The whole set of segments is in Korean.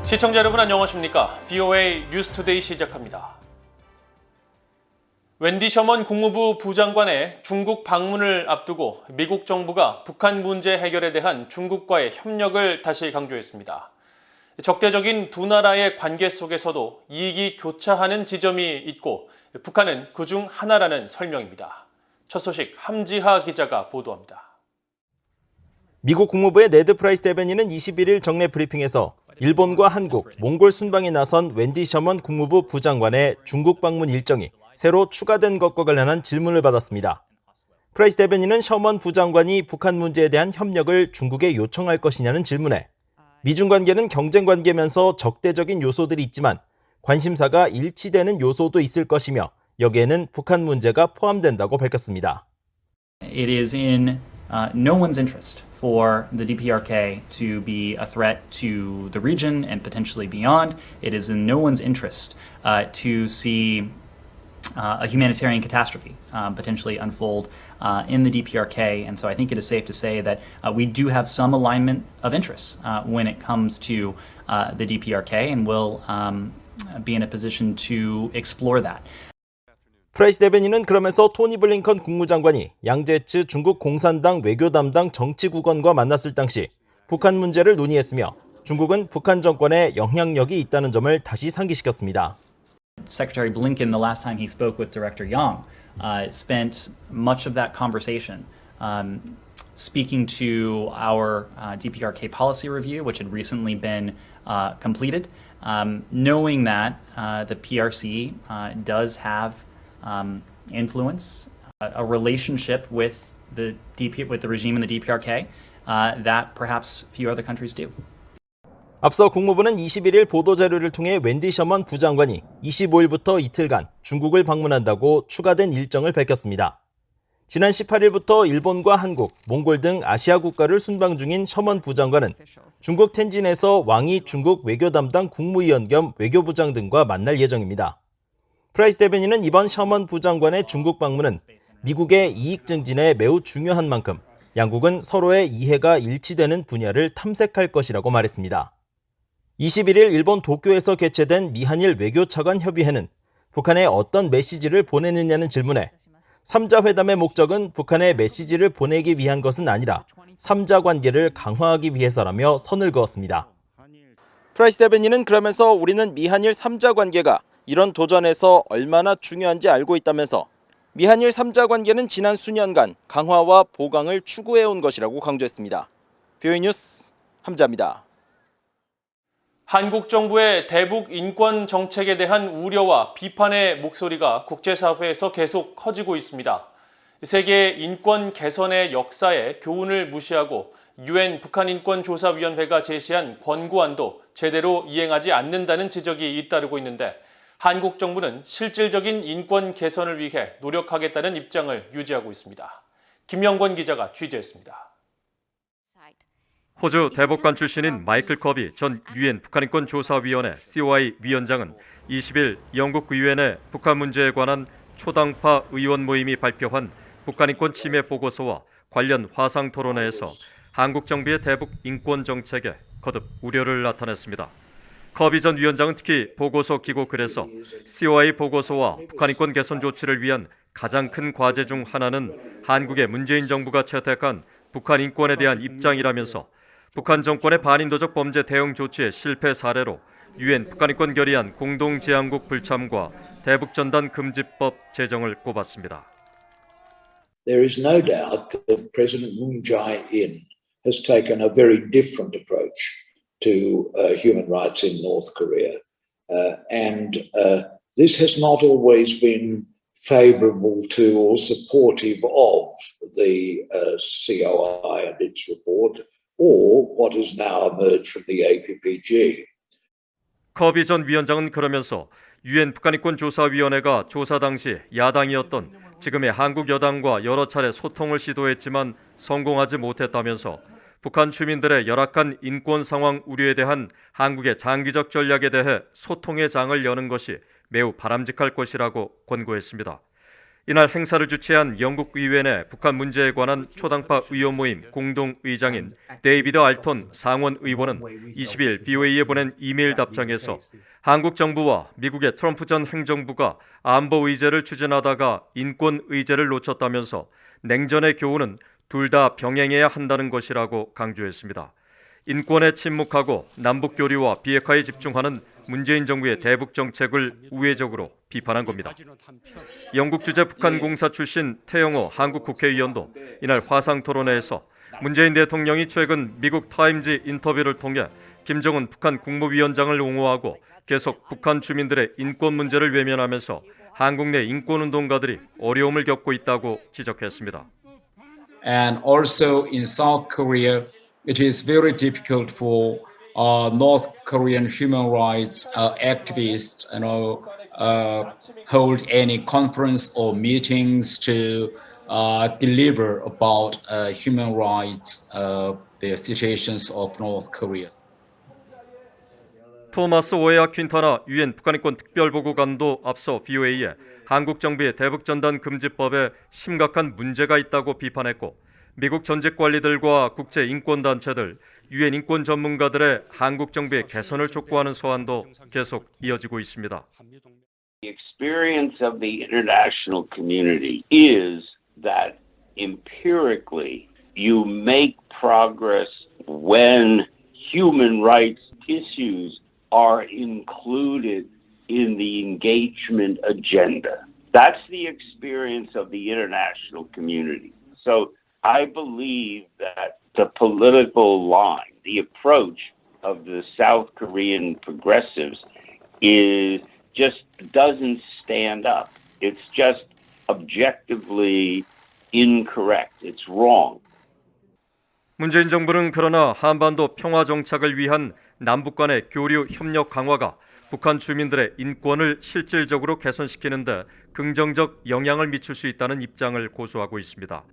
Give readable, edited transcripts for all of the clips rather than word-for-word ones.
시청자 여러분 안녕하십니까? VOA 뉴스투데이 시작합니다. 웬디 셔먼 국무부 부장관의 중국 방문을 앞두고 미국 정부가 북한 문제 해결에 대한 중국과의 협력을 다시 강조했습니다. 적대적인 두 나라의 관계 속에서도 이익이 교차하는 지점이 있고 북한은 그중 하나라는 설명입니다. 첫 소식 함지하 기자가 보도합니다. 미국 국무부의 네드 프라이스 대변인은 21일 정례 브리핑에서 일본과 한국, 몽골 순방에 나선 웬디 셔먼 국무부 부장관의 중국 방문 일정이 새로 추가된 것과 관련한 질문을 받았습니다. 프라이스 대변인은 셔먼 부장관이 북한 문제에 대한 협력을 중국에 요청할 것이냐는 질문에 미중 관계는 경쟁 관계면서 적대적인 요소들이 있지만 관심사가 일치되는 요소도 있을 것이며 여기에는 북한 문제가 포함된다고 밝혔습니다. It is in no one's interest for the DPRK to be a threat to the region and potentially beyond. It is in no one's interest to see a humanitarian catastrophe potentially unfold in the DPRK. And so I think it is safe to say that we do have some alignment of interests when it comes to the DPRK, and we'll be in a position to explore that. 프라이스 대변인은 그러면서 토니 블링컨 국무장관이 양제츠 중국 공산당 외교 담당 정치국원과 만났을 당시 북한 문제를 논의했으며 중국은 북한 정권에 영향력이 있다는 점을 다시 상기시켰습니다. Secretary Blinken, the last time he spoke with Director Yang, spent much of that conversation speaking to our DPRK policy review, which had recently been completed, knowing that the PRC does have influence, a relationship with the regime in the DPRK that perhaps few other countries do. 앞서 국무부는 21일 보도자료를 통해 웬디 셔먼 부장관이 25일부터 이틀간 중국을 방문한다고 추가된 일정을 밝혔습니다. 지난 18일부터 일본과 한국, 몽골 등 아시아 국가를 순방 중인 셔먼 부장관은 중국 텐진에서 왕이 중국 외교 담당 국무위원 겸 외교부장 등과 만날 예정입니다. 프라이스 대변인은 이번 셔먼 부장관의 중국 방문은 미국의 이익 증진에 매우 중요한 만큼 양국은 서로의 이해가 일치되는 분야를 탐색할 것이라고 말했습니다. 21일 일본 도쿄에서 개최된 미한일 외교차관 협의회는 북한에 어떤 메시지를 보내느냐는 질문에 3자 회담의 목적은 북한에 메시지를 보내기 위한 것은 아니라 3자 관계를 강화하기 위해서라며 선을 그었습니다. 프라이스 대변인은 그러면서 우리는 미한일 3자 관계가 이런 도전에서 얼마나 중요한지 알고 있다면서 미한일 3자 관계는 지난 수년간 강화와 보강을 추구해온 것이라고 강조했습니다. VOA 뉴스 함자입니다. 한국 정부의 대북 인권 정책에 대한 우려와 비판의 목소리가 국제사회에서 계속 커지고 있습니다. 세계 인권 개선의 역사에 교훈을 무시하고 UN 북한인권조사위원회가 제시한 권고안도 제대로 이행하지 않는다는 지적이 잇따르고 있는데 한국 정부는 실질적인 인권 개선을 위해 노력하겠다는 입장을 유지하고 있습니다. 김영권 기자가 취재했습니다. 호주 대법관 출신인 마이클 커비 전 UN 북한인권조사위원회 COI 위원장은 20일 영국 의회내 북한 문제에 관한 초당파 의원 모임이 발표한 북한인권 침해 보고서와 관련 화상 토론회에서 한국 정부의 대북 인권 정책에 거듭 우려를 나타냈습니다. 커비 전 위원장은 특히 보고서 기고글에서 COI 보고서와 북한인권 개선 조치를 위한 가장 큰 과제 중 하나는 한국의 문재인 정부가 채택한 북한 인권에 대한 입장이라면서 북한 정권의 반인도적 범죄 대응 조치의 실패 사례로 UN 북한인권 결의안 공동제안국 불참과 대북전단 금지법 제정을 꼽았습니다. There is no doubt that President Moon Jae-in has taken a very different approach to human rights in North Korea. And this has not always been favourable to or supportive of the COI and its report, or what has now emerged from the APPG. 커비 전 위원장은 그러면서 UN 북한인권조사위원회가 조사 당시 야당이었던 지금의 한국 여당과 여러 차례 소통을 시도했지만 성공하지 못했다면서 북한 주민들의 열악한 인권 상황 우려에 대한 한국의 장기적 전략에 대해 소통의 장을 여는 것이 매우 바람직할 것이라고 권고했습니다. 이날 행사를 주최한 영국 의회 내 북한 문제에 관한 초당파 의원 모임 공동의장인 데이비드 알톤 상원 의원은 20일 BOA에 보낸 이메일 답장에서 한국 정부와 미국의 트럼프 전 행정부가 안보 의제를 추진하다가 인권 의제를 놓쳤다면서 냉전의 교훈은 둘 다 병행해야 한다는 것이라고 강조했습니다. 인권에 침묵하고 남북 교류와 비핵화에 집중하는 문재인 정부의 대북 정책을 우회적으로 비판한 겁니다. 영국 주재 북한 공사 출신 태영호 한국 국회의원도 이날 화상 토론회에서 문재인 대통령이 최근 미국 타임즈 인터뷰를 통해 김정은 북한 국무위원장을 옹호하고 계속 북한 주민들의 인권 문제를 외면하면서 한국 내 인권운동가들이 어려움을 겪고 있다고 지적했습니다. And also in South Korea, it is very difficult for North Korean human rights activists, hold any conference or meetings to deliver about human rights, the situations of North Korea. 토마스 오에아 퀸타나 유엔 북한인권 특별보고관도 앞서 BOA에 한국 정부의 대북전단 금지법에 심각한 문제가 있다고 비판했고 미국 전직 관리들과 국제 인권단체들, 유엔 인권 전문가들의 한국 정부의 개선을 촉구하는 소환도 계속 이어지고 있습니다. The experience of the international community is that empirically you make progress when human rights issues are included in the engagement agenda. That's the experience of the international community. So I believe that the political line, the approach of the South Korean progressives just doesn't stand up. It's just objectively incorrect. It's wrong. 문재인 정부는 그러나 한반도 평화 정착을 위한 남북 간의 교류 협력 강화가 북한 주민들의 인권을 실질적으로 개선시키는 데 긍정적 영향을 미칠 수 있다는 입장을 고수하고 있습니다.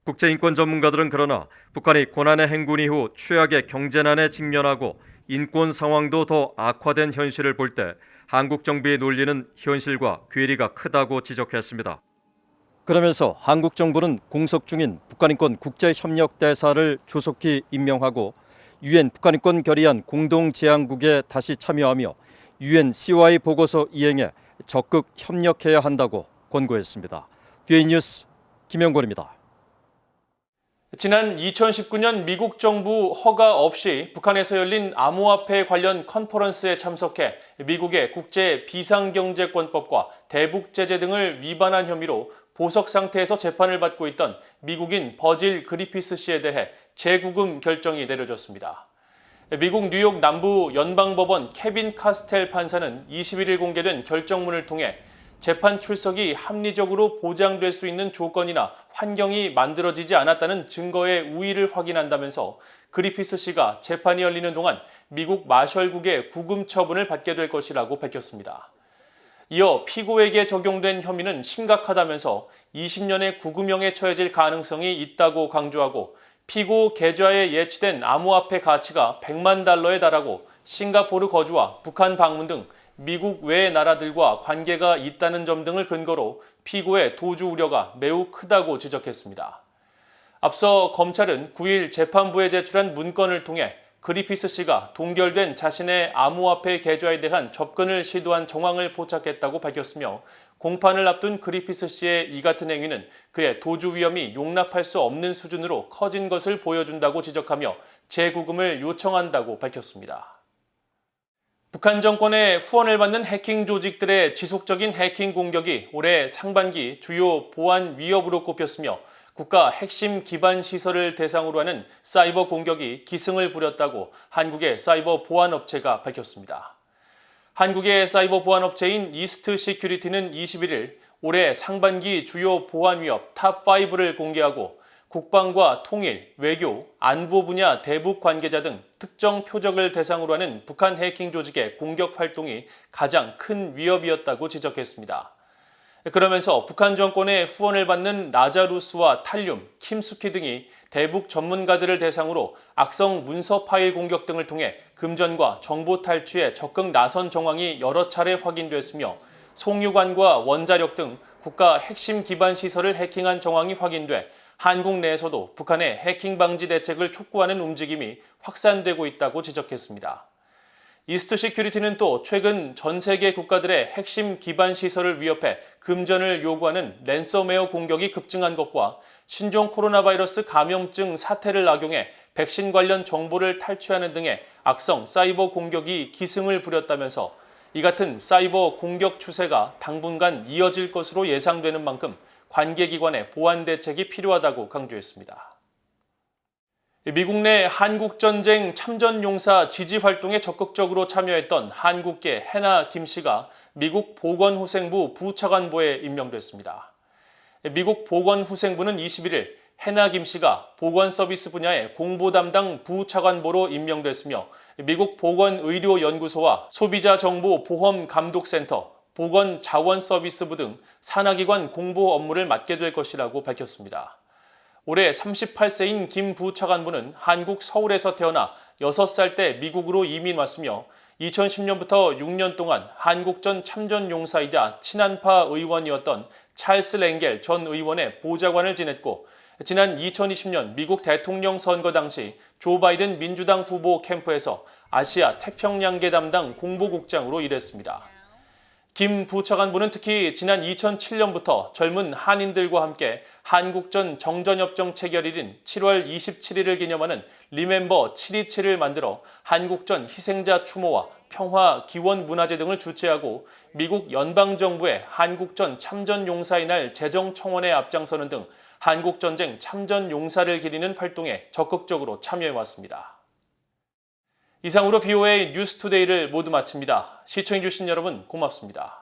국제인권 전문가들은 그러나 북한이 고난의 행군 이후 최악의 경제난에 직면하고 인권 상황도 더 악화된 현실을 볼 때 한국 정부의 논리는 현실과 괴리가 크다고 지적했습니다. 그러면서 한국 정부는 공석 중인 북한인권 국제협력대사를 조속히 임명하고 유엔 북한인권 결의안 공동제안국에 다시 참여하며 유엔 COI 보고서 이행에 적극 협력해야 한다고 권고했습니다. BOA 뉴스 김영권입니다. 지난 2019년 미국 정부 허가 없이 북한에서 열린 암호화폐 관련 컨퍼런스에 참석해 미국의 국제 비상경제권법과 대북제재 등을 위반한 혐의로 보석 상태에서 재판을 받고 있던 미국인 버질 그리피스 씨에 대해 재구금 결정이 내려졌습니다. 미국 뉴욕 남부 연방법원 케빈 카스텔 판사는 21일 공개된 결정문을 통해 재판 출석이 합리적으로 보장될 수 있는 조건이나 환경이 만들어지지 않았다는 증거의 우위를 확인한다면서 그리피스 씨가 재판이 열리는 동안 미국 마셜국의 구금 처분을 받게 될 것이라고 밝혔습니다. 이어 피고에게 적용된 혐의는 심각하다면서 20년의 구금형에 처해질 가능성이 있다고 강조하고 피고 계좌에 예치된 암호화폐 가치가 100만 달러에 달하고 싱가포르 거주와 북한 방문 등 미국 외 나라들과 관계가 있다는 점 등을 근거로 피고의 도주 우려가 매우 크다고 지적했습니다. 앞서 검찰은 9일 재판부에 제출한 문건을 통해 그리피스 씨가 동결된 자신의 암호화폐 계좌에 대한 접근을 시도한 정황을 포착했다고 밝혔으며 공판을 앞둔 그리피스 씨의 이 같은 행위는 그의 도주 위험이 용납할 수 없는 수준으로 커진 것을 보여준다고 지적하며 재구금을 요청한다고 밝혔습니다. 북한 정권의 후원을 받는 해킹 조직들의 지속적인 해킹 공격이 올해 상반기 주요 보안 위협으로 꼽혔으며 국가 핵심 기반 시설을 대상으로 하는 사이버 공격이 기승을 부렸다고 한국의 사이버 보안 업체가 밝혔습니다. 한국의 사이버 보안 업체인 이스트 시큐리티는 21일 올해 상반기 주요 보안 위협 탑5를 공개하고 국방과 통일, 외교, 안보 분야 대북 관계자 등 특정 표적을 대상으로 하는 북한 해킹 조직의 공격 활동이 가장 큰 위협이었다고 지적했습니다. 그러면서 북한 정권의 후원을 받는 라자루스와 탈륨, 킴스키 등이 대북 전문가들을 대상으로 악성 문서 파일 공격 등을 통해 금전과 정보 탈취에 적극 나선 정황이 여러 차례 확인됐으며 송유관과 원자력 등 국가 핵심 기반 시설을 해킹한 정황이 확인돼 한국 내에서도 북한의 해킹 방지 대책을 촉구하는 움직임이 확산되고 있다고 지적했습니다. 이스트 시큐리티는 또 최근 전 세계 국가들의 핵심 기반 시설을 위협해 금전을 요구하는 랜섬웨어 공격이 급증한 것과 신종 코로나 바이러스 감염증 사태를 악용해 백신 관련 정보를 탈취하는 등의 악성 사이버 공격이 기승을 부렸다면서 이 같은 사이버 공격 추세가 당분간 이어질 것으로 예상되는 만큼 관계기관의 보안 대책이 필요하다고 강조했습니다. 미국 내 한국전쟁 참전용사 지지활동에 적극적으로 참여했던 한국계 해나 김 씨가 미국 보건후생부 부차관보에 임명됐습니다. 미국 보건후생부는 21일 해나 김 씨가 보건서비스 분야의 공보 담당 부차관보로 임명됐으며 미국 보건의료연구소와 소비자정보보험감독센터, 보건자원서비스부 등 산하기관 공보 업무를 맡게 될 것이라고 밝혔습니다. 올해 38세인 김 부차관보는 한국 서울에서 태어나 6살 때 미국으로 이민 왔으며 2010년부터 6년 동안 한국전 참전용사이자 친한파 의원이었던 찰스 랭겔 전 의원의 보좌관을 지냈고 지난 2020년 미국 대통령 선거 당시 조 바이든 민주당 후보 캠프에서 아시아 태평양계 담당 공보국장으로 일했습니다. 김 부차관보는 특히 지난 2007년부터 젊은 한인들과 함께 한국전 정전협정 체결일인 7월 27일을 기념하는 리멤버 727을 만들어 한국전 희생자 추모와 평화 기원 문화제 등을 주최하고 미국 연방정부의 한국전 참전용사의 날 재정 청원에 앞장서는 등 한국전쟁 참전용사를 기리는 활동에 적극적으로 참여해왔습니다. 이상으로 BOA 뉴스투데이를 모두 마칩니다. 시청해주신 여러분 고맙습니다.